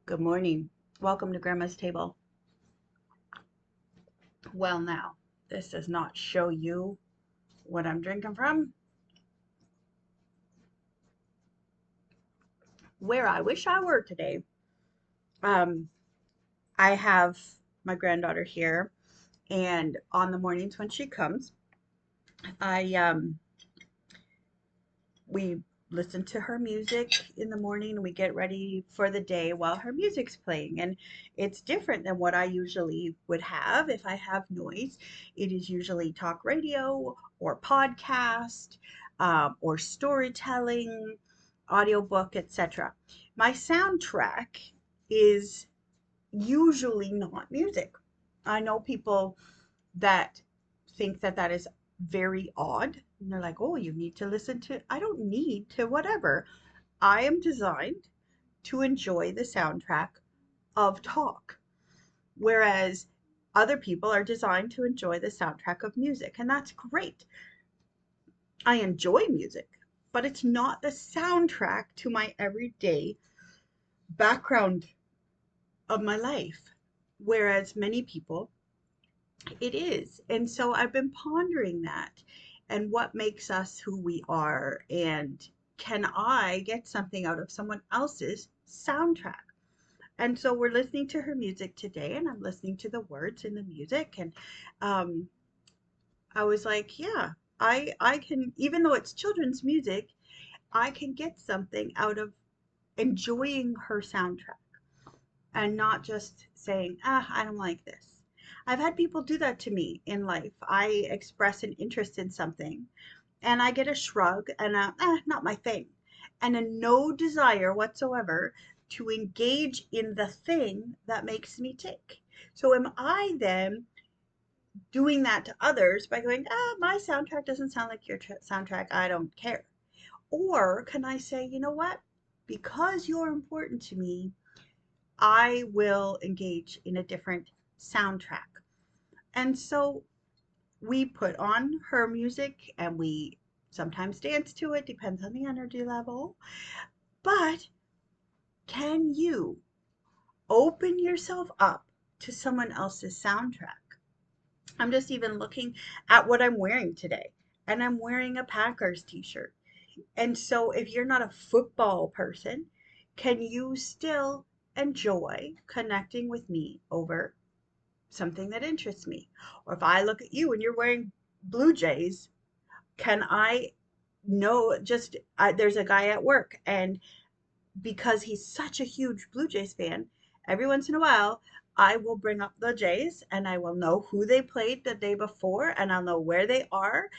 Good morning. Welcome to Grandma's Table. Well, now, this does not show you what I'm drinking from. Where I wish I were today. Um, I have my granddaughter here, and on the mornings when she comes, I we listen to her music in the morning and we get ready for the day while her music's playing. And it's different than what I usually would have if I have noise. It is usually talk radio or podcast, or storytelling, audiobook, etc. My soundtrack is usually not music. I know people that think that that is very odd. And they're like, oh, you need to listen to, I don't need to, whatever. I am designed to enjoy the soundtrack of talk, whereas other people are designed to enjoy the soundtrack of music. And that's great. I enjoy music, but it's not the soundtrack to my everyday background of my life, whereas many people it is. And so I've been pondering that and what makes us who we are. And can I get something out of someone else's soundtrack? And so we're listening to her music today, and I'm listening to the words in the music. And um, I was like, yeah, I can, even though it's children's music, I can get something out of enjoying her soundtrack and not just saying, I don't like this. I've had people do that to me in life. I express an interest in something and I get a shrug and not my thing, and a no desire whatsoever to engage in the thing that makes me tick. So am I then doing that to others by going, my soundtrack doesn't sound like your soundtrack, I don't care? Or can I say, you know what? Because you're important to me, I will engage in a different soundtrack. And so we put on her music and we sometimes dance to it, depends on the energy level. But can you open yourself up to someone else's soundtrack? I'm just even looking at what I'm wearing today, and I'm wearing a Packers t shirt. And so, if you're not a football person, can you still enjoy connecting with me over something that interests me? Or if I look at you and you're wearing Blue Jays, can I know just there's a guy at work, and because he's such a huge Blue Jays fan, every once in a while I will bring up the Jays and I will know who they played the day before and I'll know where they are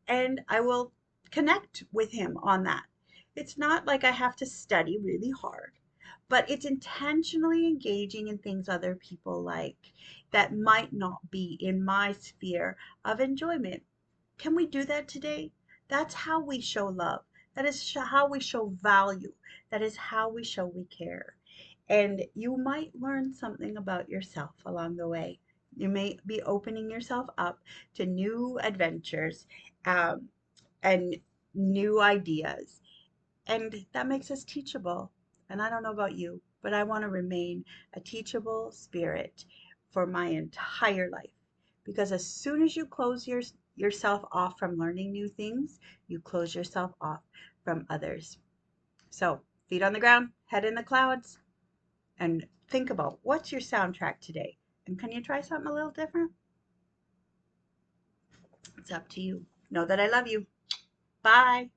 and I will connect with him on that. It's not like I have to study really hard, but it's intentionally engaging in things other people like that might not be in my sphere of enjoyment. Can we do that today? That's how we show love. That is how we show value. That is how we show we care. And you might learn something about yourself along the way. You may be opening yourself up to new adventures, um, and new ideas. And that makes us teachable. And I don't know about you, but I want to remain a teachable spirit for my entire life. Because as soon as you close yourself off from learning new things, you close yourself off from others. So, feet on the ground, head in the clouds, and think about what's your soundtrack today? And can you try something a little different? It's up to you. Know that I love you. Bye.